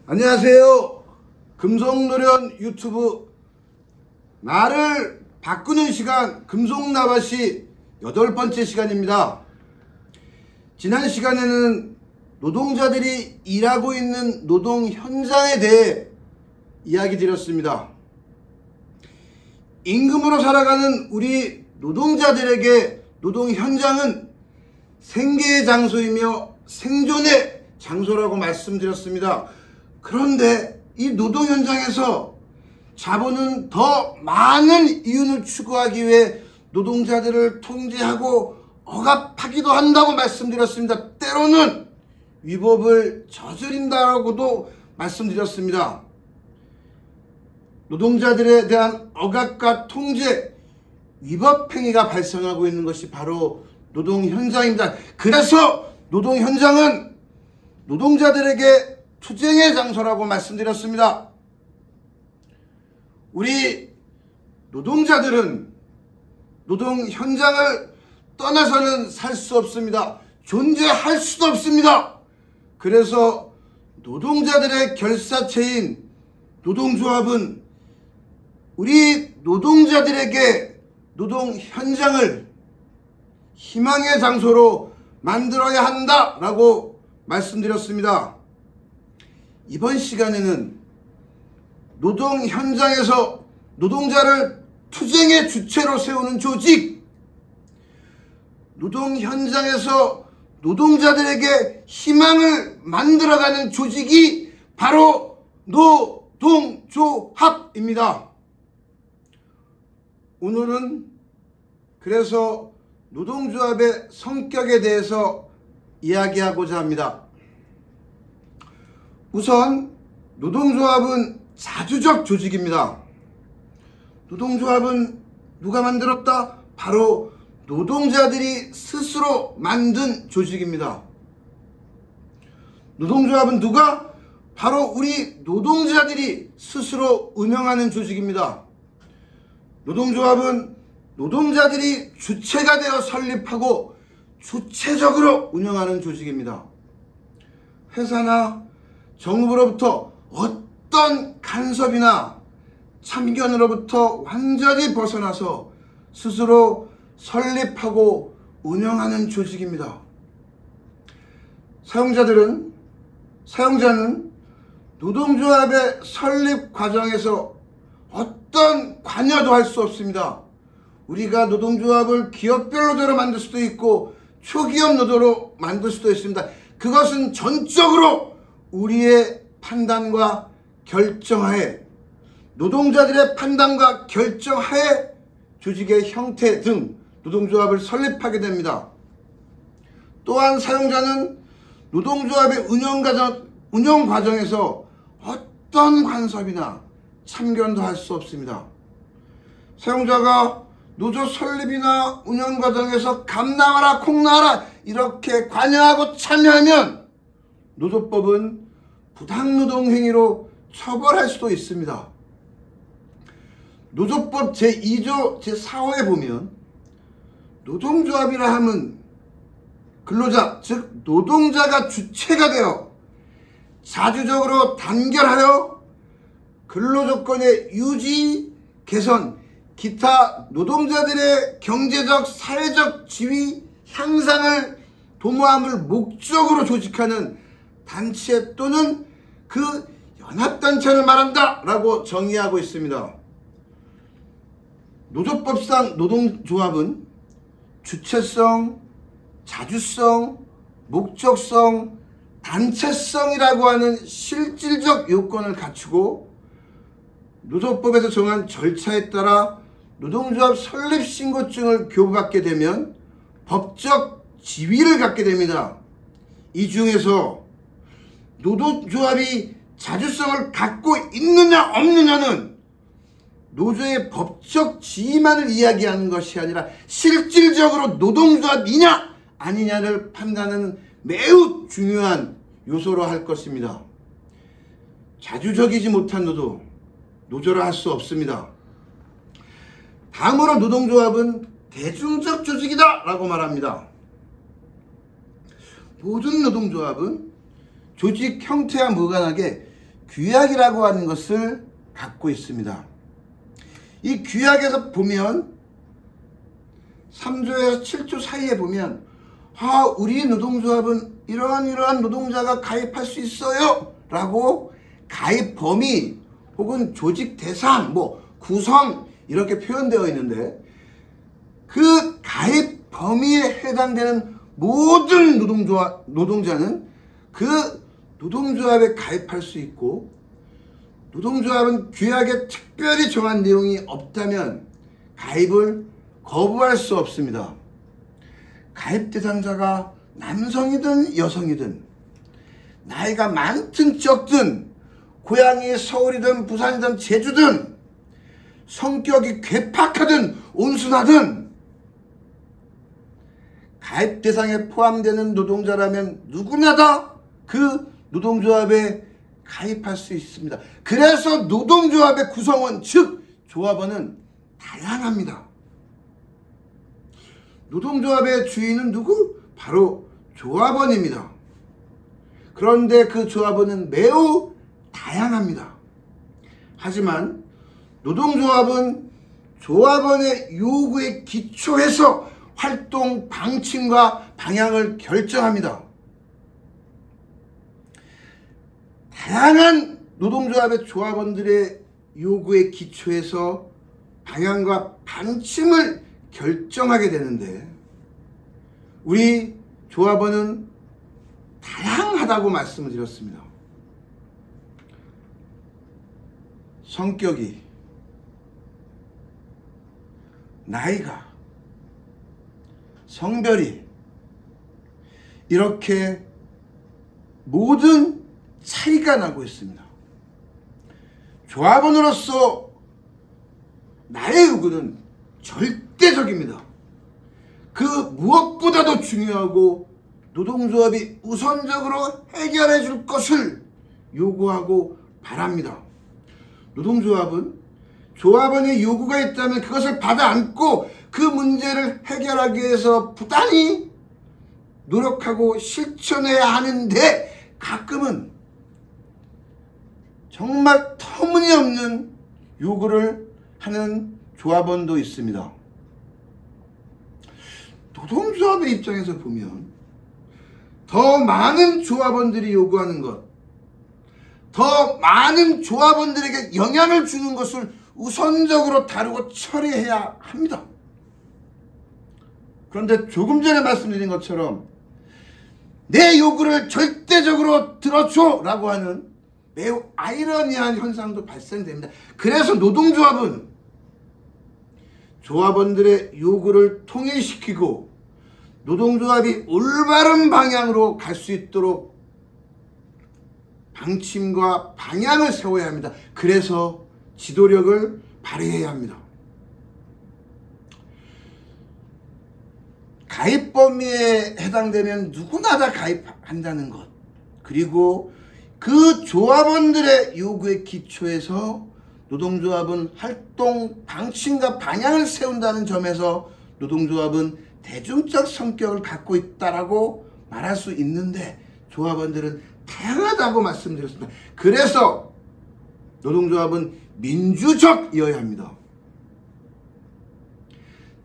안녕하세요. 금속노련 유튜브 나를 바꾸는 시간 금속나밭이 8번째 시간입니다. 지난 시간에는 노동자들이 일하고 있는 노동 현장에 대해 이야기 드렸습니다. 임금으로 살아가는 우리 노동자들에게 노동 현장은 생계의 장소이며 생존의 장소라고 말씀드렸습니다. 그런데 이 노동 현장에서 자본은 더 많은 이윤을 추구하기 위해 노동자들을 통제하고 억압하기도 한다고 말씀드렸습니다. 때로는 위법을 저지른다고도 말씀드렸습니다. 노동자들에 대한 억압과 통제, 위법 행위가 발생하고 있는 것이 바로 노동 현장입니다. 그래서 노동 현장은 노동자들에게 투쟁의 장소라고 말씀드렸습니다. 우리 노동자들은 노동 현장을 떠나서는 살 수 없습니다. 존재할 수도 없습니다. 그래서 노동자들의 결사체인 노동조합은 우리 노동자들에게 노동 현장을 희망의 장소로 만들어야 한다라고 말씀드렸습니다. 이번 시간에는 노동 현장에서 노동자를 투쟁의 주체로 세우는 조직, 노동 현장에서 노동자들에게 희망을 만들어가는 조직이 바로 노동조합입니다. 오늘은 그래서 노동조합의 성격에 대해서 이야기하고자 합니다. 우선 노동조합은 자주적 조직입니다. 노동조합은 누가 만들었다? 바로 노동자들이 스스로 만든 조직입니다. 노동조합은 누가? 바로 우리 노동자들이 스스로 운영하는 조직입니다. 노동조합은 노동자들이 주체가 되어 설립하고 주체적으로 운영하는 조직입니다. 회사나 정부로부터 어떤 간섭이나 참견으로부터 완전히 벗어나서 스스로 설립하고 운영하는 조직입니다. 사용자는 노동조합의 설립 과정에서 어떤 관여도 할 수 없습니다. 우리가 노동조합을 기업별로대로 만들 수도 있고 초기업 노조로 만들 수도 있습니다. 그것은 전적으로 우리의 판단과 결정하에, 노동자들의 판단과 결정하에 조직의 형태 등 노동조합을 설립하게 됩니다. 또한 사용자는 노동조합의 운영 과정에서 어떤 간섭이나 참견도 할 수 없습니다. 사용자가 노조 설립이나 운영 과정에서 감 나와라 콩 나와라 이렇게 관여하고 참여하면 노조법은 부당노동 행위로 처벌할 수도 있습니다. 노조법 제2조 제4호에 보면 노동조합이라 함은 근로자 즉 노동자가 주체가 되어 자주적으로 단결하여 근로조건의 유지, 개선, 기타 노동자들의 경제적, 사회적 지위 향상을 도모함을 목적으로 조직하는 단체 또는 그 연합단체를 말한다 라고 정의하고 있습니다. 노조법상 노동조합은 주체성, 자주성, 목적성, 단체성이라고 하는 실질적 요건을 갖추고 노조법에서 정한 절차에 따라 노동조합 설립신고증을 교부받게 되면 법적 지위를 갖게 됩니다. 이 중에서 노동조합이 자주성을 갖고 있느냐 없느냐는 노조의 법적 지위만을 이야기하는 것이 아니라 실질적으로 노동조합이냐 아니냐를 판단하는 매우 중요한 요소로 할 것입니다. 자주적이지 못한 노조를 할 수 없습니다. 다음으로 노동조합은 대중적 조직이다 라고 말합니다. 모든 노동조합은 조직 형태와 무관하게 규약이라고 하는 것을 갖고 있습니다. 이 규약에서 보면 3조에서 7조 사이에 보면 우리 노동조합은 이러한 노동자가 가입할 수 있어요 라고 가입 범위 혹은 조직 대상 구성 이렇게 표현되어 있는데, 그 가입 범위에 해당되는 모든 노동자는 그 노동조합에 가입할 수 있고, 노동조합은 규약에 특별히 정한 내용이 없다면 가입을 거부할 수 없습니다. 가입 대상자가 남성이든 여성이든, 나이가 많든 적든, 고향이 서울이든 부산이든 제주든, 성격이 괴팍하든 온순하든, 가입 대상에 포함되는 노동자라면 누구나 다 그 노동조합에 가입할 수 있습니다. 그래서 노동조합의 구성원, 즉 조합원은 다양합니다. 노동조합의 주인은 누구? 바로 조합원입니다. 그런데 그 조합원은 매우 다양합니다. 하지만 노동조합은 조합원의 요구에 기초해서 활동 방침과 방향을 결정합니다. 다양한 노동조합의 조합원들의 요구에 기초해서 방향과 방침을 결정하게 되는데, 우리 조합원은 다양하다고 말씀을 드렸습니다. 성격이, 나이가, 성별이 이렇게 모든 차이가 나고 있습니다. 조합원으로서 나의 요구는 절대적입니다. 그 무엇보다도 중요하고 노동조합이 우선적으로 해결해 줄 것을 요구하고 바랍니다. 노동조합은 조합원의 요구가 있다면 그것을 받아 안고 그 문제를 해결하기 위해서 부단히 노력하고 실천해야 하는데, 가끔은 정말 터무니없는 요구를 하는 조합원도 있습니다. 노동조합의 입장에서 보면 더 많은 조합원들이 요구하는 것, 더 많은 조합원들에게 영향을 주는 것을 우선적으로 다루고 처리해야 합니다. 그런데 조금 전에 말씀드린 것처럼 내 요구를 절대적으로 들어줘 라고 하는 매우 아이러니한 현상도 발생됩니다. 그래서 노동조합은 조합원들의 요구를 통일시키고 노동조합이 올바른 방향으로 갈 수 있도록 방침과 방향을 세워야 합니다. 그래서 지도력을 발휘해야 합니다. 가입 범위에 해당되면 누구나 다 가입한다는 것, 그리고 그 조합원들의 요구에 기초해서 노동조합은 활동 방침과 방향을 세운다는 점에서 노동조합은 대중적 성격을 갖고 있다라고 말할 수 있는데, 조합원들은 다양하다고 말씀드렸습니다. 그래서 노동조합은 민주적이어야 합니다.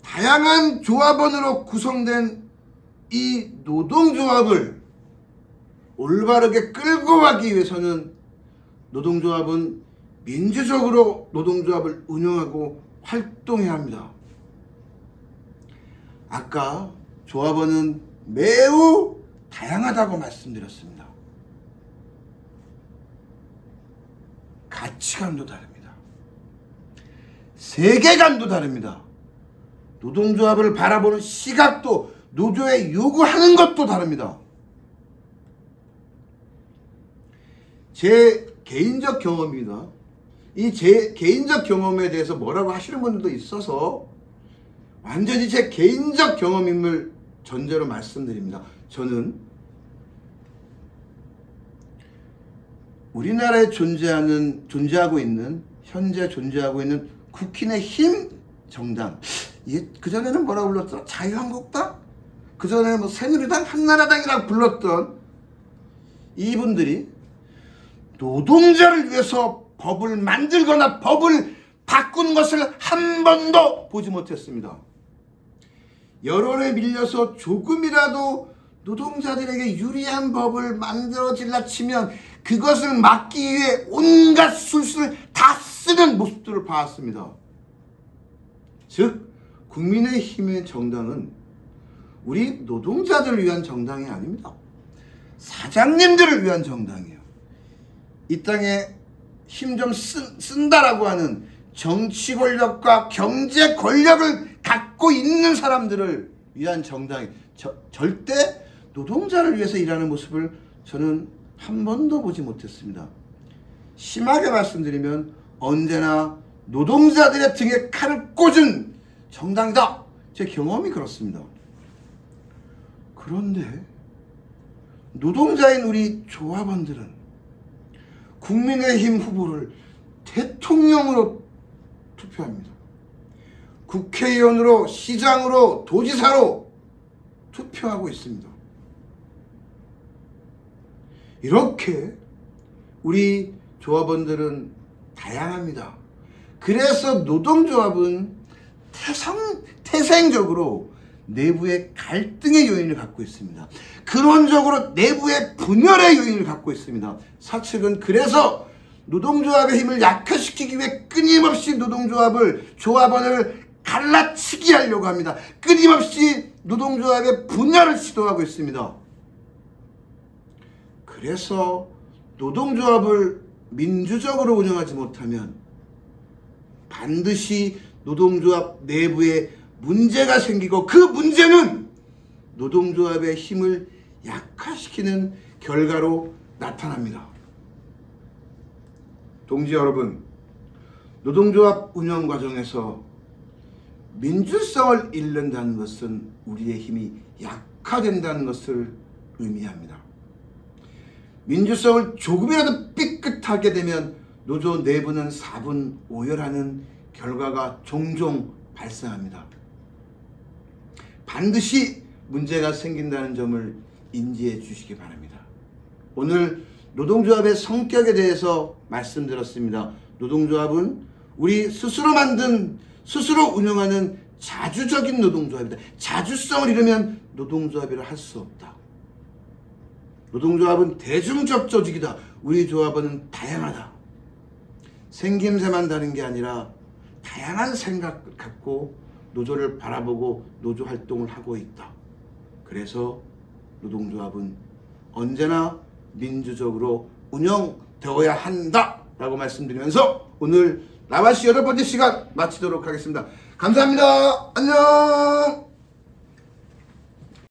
다양한 조합원으로 구성된 이 노동조합을 올바르게 끌고 가기 위해서는 노동조합은 민주적으로 노동조합을 운영하고 활동해야 합니다. 아까 조합원은 매우 다양하다고 말씀드렸습니다. 가치관도 다릅니다. 세계관도 다릅니다. 노동조합을 바라보는 시각도, 노조에 요구하는 것도 다릅니다. 제 개인적 경험입니다. 이 제 개인적 경험에 대해서 뭐라고 하시는 분들도 있어서 완전히 제 개인적 경험임을 전제로 말씀드립니다. 저는 우리나라에 현재 존재하고 있는 국민의힘 정당, 이게 그전에는 뭐라고 불렀더라? 자유한국당? 그전에는 새누리당, 한나라당이라고 불렀던 이분들이 노동자를 위해서 법을 만들거나 법을 바꾼 것을 한 번도 보지 못했습니다. 여론에 밀려서 조금이라도 노동자들에게 유리한 법을 만들어질라 치면 그것을 막기 위해 온갖 술수를 다 쓰는 모습들을 봐왔습니다. 즉 국민의힘의 정당은 우리 노동자들을 위한 정당이 아닙니다. 사장님들을 위한 정당이에요. 이 땅에 힘 좀 쓴다라고 하는 정치 권력과 경제 권력을 갖고 있는 사람들을 위한 정당이 절대 노동자를 위해서 일하는 모습을 저는 한 번도 보지 못했습니다. 심하게 말씀드리면 언제나 노동자들의 등에 칼을 꽂은 정당이다. 제 경험이 그렇습니다. 그런데 노동자인 우리 조합원들은 국민의힘 후보를 대통령으로 투표합니다. 국회의원으로, 시장으로, 도지사로 투표하고 있습니다. 이렇게 우리 조합원들은 다양합니다. 그래서 노동조합은 태생적으로 내부의 갈등의 요인을 갖고 있습니다. 근원적으로 내부의 분열의 요인을 갖고 있습니다. 사측은 그래서 노동조합의 힘을 약화시키기 위해 끊임없이 조합원을 갈라치기 하려고 합니다. 끊임없이 노동조합의 분열을 시도하고 있습니다. 그래서 노동조합을 민주적으로 운영하지 못하면 반드시 노동조합 내부에 문제가 생기고 그 문제는 노동조합의 힘을 약화시키는 결과로 나타납니다. 동지 여러분, 노동조합 운영 과정에서 민주성을 잃는다는 것은 우리의 힘이 약화된다는 것을 의미합니다. 민주성을 조금이라도 삐끗하게 되면 노조 내부는 사분오열하는 결과가 종종 발생합니다. 반드시 문제가 생긴다는 점을 인지해 주시기 바랍니다. 오늘 노동조합의 성격에 대해서 말씀드렸습니다. 노동조합은 우리 스스로 스스로 운영하는 자주적인 노동조합이다. 자주성을 잃으면 노동조합이라 할 수 없다. 노동조합은 대중적 조직이다. 우리 조합은 다양하다. 생김새만 다른 게 아니라 다양한 생각을 갖고 노조를 바라보고 노조 활동을 하고 있다. 그래서 노동조합은 언제나 민주적으로 운영되어야 한다 라고 말씀드리면서 오늘 라바시 8번째 시간 마치도록 하겠습니다. 감사합니다. 안녕.